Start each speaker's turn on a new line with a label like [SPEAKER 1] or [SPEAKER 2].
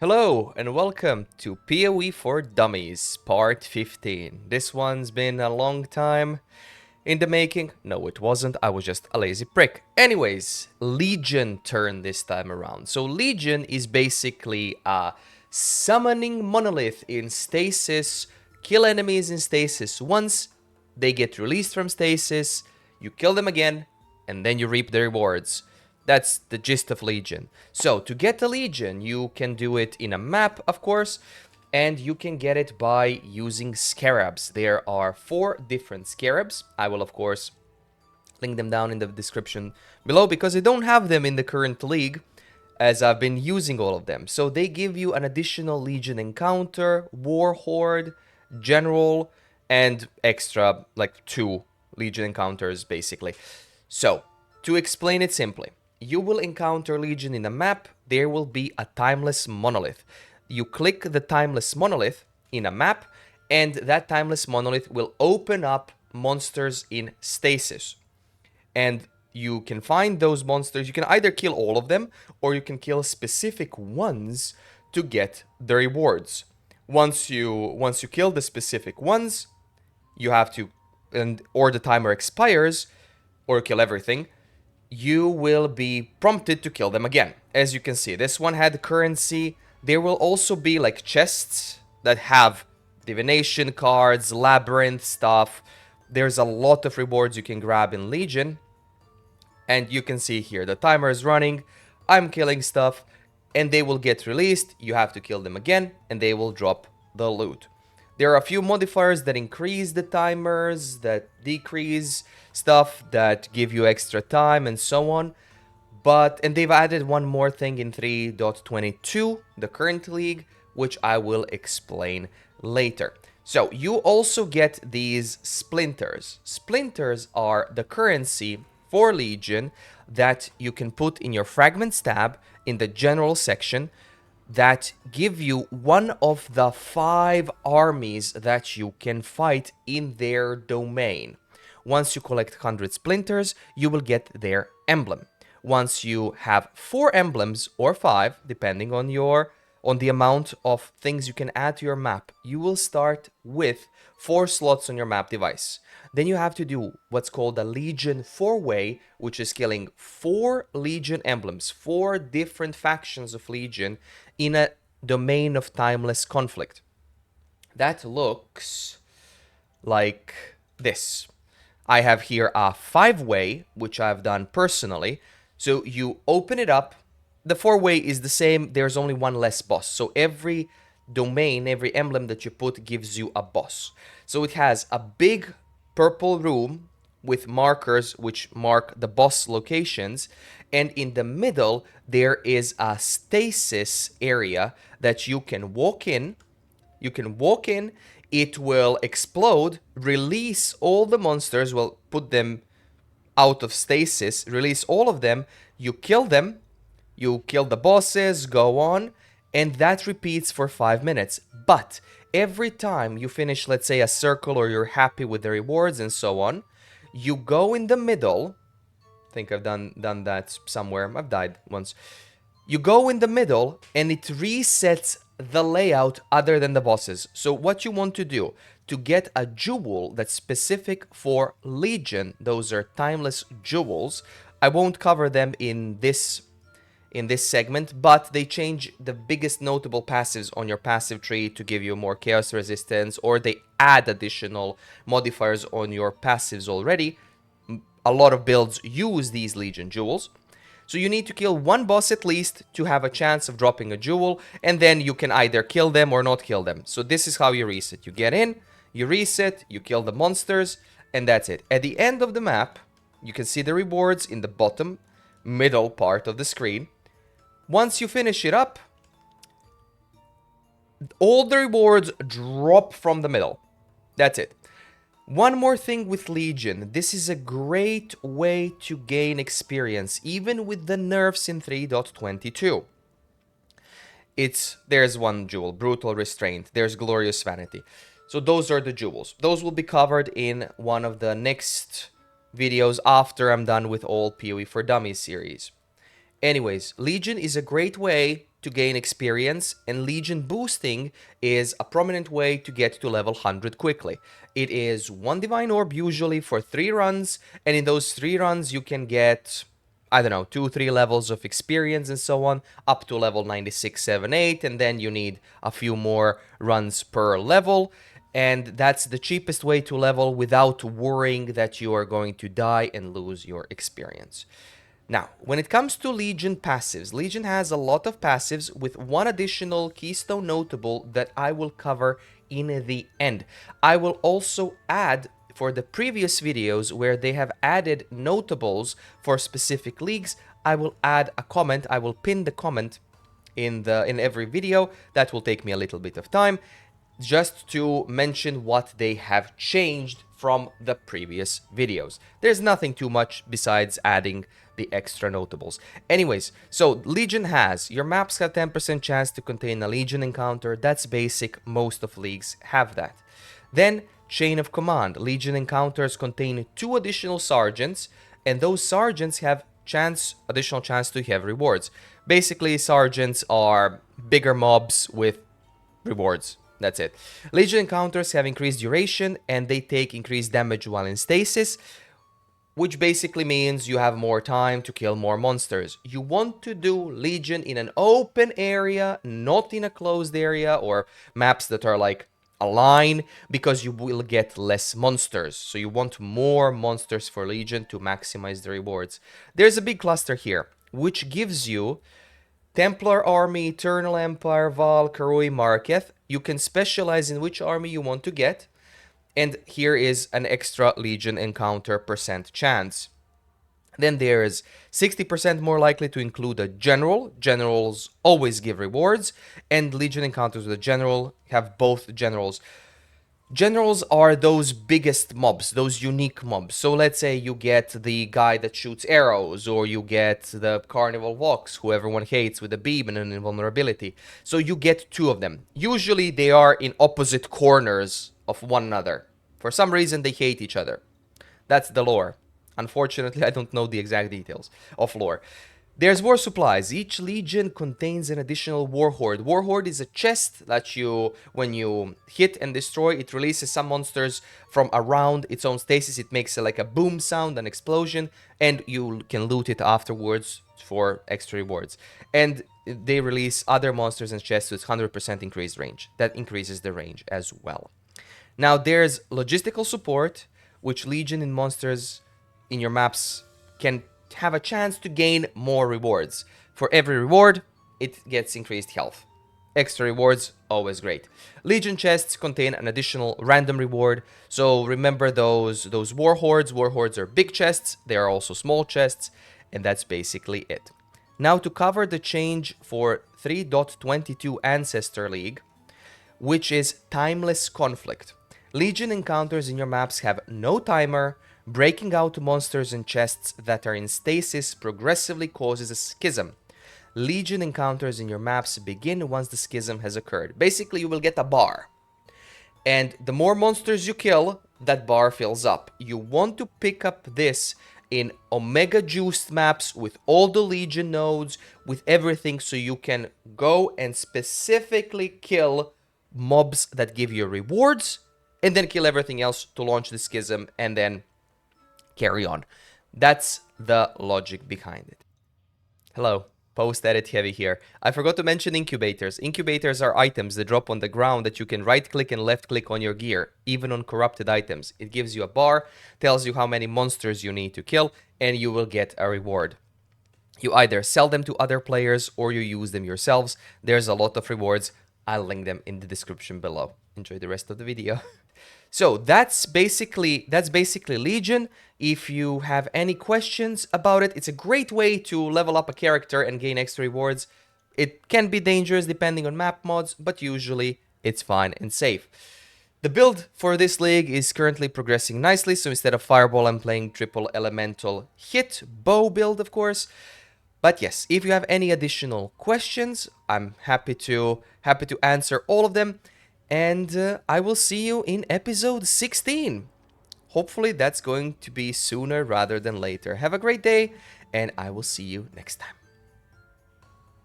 [SPEAKER 1] Hello and welcome to PoE For Dummies, part 15. This one's been a long time in the making. No, it wasn't. I was just a lazy prick. Anyways, Legion turn this time around. So Legion is basically a summoning monolith in stasis. Kill enemies in stasis once, they get released from stasis, you kill them again, and then you reap the rewards. That's the gist of Legion. So, to get the Legion, you can do it in a map, of course, and you can get it by using scarabs. There are 4 different scarabs. I will, of course, link them down in the description below because I don't have them in the current league, as I've been using all of them. So they give you an additional Legion encounter, War Horde, General, and extra, like 2 Legion encounters, basically. So, to explain it simply, you will encounter Legion in a map. There will be a timeless monolith. You click the timeless monolith in a map, and that timeless monolith will open up monsters in stasis. And you can find those monsters. You can either kill all of them, or you can kill specific ones to get the rewards. Once you kill the specific ones, you have to, or the timer expires, or kill everything, you will be prompted to kill them again. As you can see, this one had currency. There will also be like chests that have divination cards, labyrinth stuff. There's a lot of rewards you can grab in Legion. And you can see here, the timer is running, I'm killing stuff, and they will get released. You have to kill them again, and they will drop the loot. There are a few modifiers that increase the timers, that decrease stuff, that give you extra time, and so on. And they've added one more thing in 3.22, the current league, which I will explain later. So, you also get these splinters. Splinters are the currency for Legion that you can put in your fragments tab in the general section that give you one of the 5 armies that you can fight in their domain. Once you collect 100 splinters, you will get their emblem. Once you have 4 emblems or 5, depending on the amount of things you can add to your map, you will start with 4 slots on your map device. Then you have to do what's called a Legion 4-way, which is killing 4 Legion emblems, 4 different factions of Legion in a domain of timeless conflict. That looks like this. I have here a 5-way, which I've done personally. So you open it up. The 4-way is the same. There's only one less boss. So every domain, every emblem that you put gives you a boss. So it has a big purple room with markers which mark the boss locations, and in the middle there is a stasis area that you can walk in. It will explode, release all the monsters, will put them out of stasis, release all of them, you kill them, you kill the bosses, go on, and that repeats for 5 minutes. But every time you finish, let's say, a circle, or you're happy with the rewards and so on, you go in the middle. I think I've done that somewhere. I've died once. You go in the middle, and it resets the layout other than the bosses. So what you want to do to get a jewel that's specific for Legion, those are timeless jewels. I won't cover them in this segment, but they change the biggest notable passives on your passive tree to give you more chaos resistance, or they add additional modifiers on your passives already. A lot of builds use these Legion jewels. So you need to kill 1 boss at least to have a chance of dropping a jewel, and then you can either kill them or not kill them. So this is how you reset. You get in, you reset, you kill the monsters, and that's it. At the end of the map, you can see the rewards in the bottom middle part of the screen. Once you finish it up, all the rewards drop from the middle. That's it. One more thing with Legion, this is a great way to gain experience, even with the nerfs in 3.22. There's one jewel, Brutal Restraint, there's Glorious Vanity. So those are the jewels. Those will be covered in one of the next videos after I'm done with all PoE For Dummies series. Anyways, Legion is a great way to gain experience, and Legion boosting is a prominent way to get to level 100 quickly. It is one Divine Orb usually for 3 runs, and in those 3 runs you can get, I don't know, 2-3 levels of experience and so on, up to level 96, 7, 8, and then you need a few more runs per level. And that's the cheapest way to level without worrying that you are going to die and lose your experience. Now, when it comes to Legion passives, Legion has a lot of passives with one additional keystone notable that I will cover in the end. I will also add, for the previous videos where they have added notables for specific leagues, I will add a comment. I will pin the comment in every video. That will take me a little bit of time, just to mention what they have changed from the previous videos. There's nothing too much besides adding the extra notables. Anyways, so Legion has, your maps have 10% chance to contain a Legion encounter. That's basic, most of leagues have that. Then, Chain of Command. Legion encounters contain 2 additional sergeants, and those sergeants have additional chance to have rewards. Basically, sergeants are bigger mobs with rewards. That's it. Legion encounters have increased duration, and they take increased damage while in stasis, which basically means you have more time to kill more monsters. You want to do Legion in an open area, not in a closed area or maps that are like a line, because you will get less monsters. So you want more monsters for Legion to maximize the rewards. There's a big cluster here, which gives you Templar Army, Eternal Empire, Val, Karui, Marketh. You can specialize in which army you want to get. And here is an extra Legion encounter % chance. Then there's 60% more likely to include a general. Generals always give rewards. And Legion encounters with a general have both generals. Generals are those biggest mobs, those unique mobs. So let's say you get the guy that shoots arrows, or you get the Carnival Vox, who everyone hates, with a beam and an invulnerability. So you get 2 of them. Usually they are in opposite corners of one another. For some reason they hate each other. That's the lore. Unfortunately, I don't know the exact details of lore. There's war supplies. Each Legion contains an additional Warhorde. Warhorde is a chest that when you hit and destroy, it releases some monsters from around its own stasis. It makes like a boom sound, an explosion, and you can loot it afterwards for extra rewards. And they release other monsters and chests with 100% increased range. That increases the range as well. Now there's logistical support, which Legion and monsters in your maps can have a chance to gain more rewards. For every reward, it gets increased health. Extra rewards, always great. Legion chests contain an additional random reward, so remember those warhordes. Warhordes are big chests, they are also small chests, and that's basically it. Now to cover the change for 3.22 Ancestor League, which is Timeless Conflict. Legion encounters in your maps have no timer. Breaking out monsters and chests that are in stasis progressively causes a schism. Legion encounters in your maps begin once the schism has occurred. Basically, you will get a bar. And the more monsters you kill, that bar fills up. You want to pick up this in Omega Juiced maps with all the Legion nodes, with everything, so you can go and specifically kill mobs that give you rewards, and then kill everything else to launch the schism, and then carry on. That's the logic behind it. Hello, post-edit heavy here. I forgot to mention incubators. Incubators are items that drop on the ground that you can right-click and left-click on your gear, even on corrupted items. It gives you a bar, tells you how many monsters you need to kill, and you will get a reward. You either sell them to other players or you use them yourselves. There's a lot of rewards. I'll link them in the description below. Enjoy the rest of the video. So that's basically Legion. If you have any questions about it, it's a great way to level up a character and gain extra rewards. It can be dangerous depending on map mods, but usually it's fine and safe. The build for this league is currently progressing nicely, so instead of Fireball, I'm playing triple elemental hit, bow build, of course. But yes, if you have any additional questions, I'm happy to answer all of them. And I will see you in episode 16. Hopefully that's going to be sooner rather than later. Have a great day, and I will see you next time.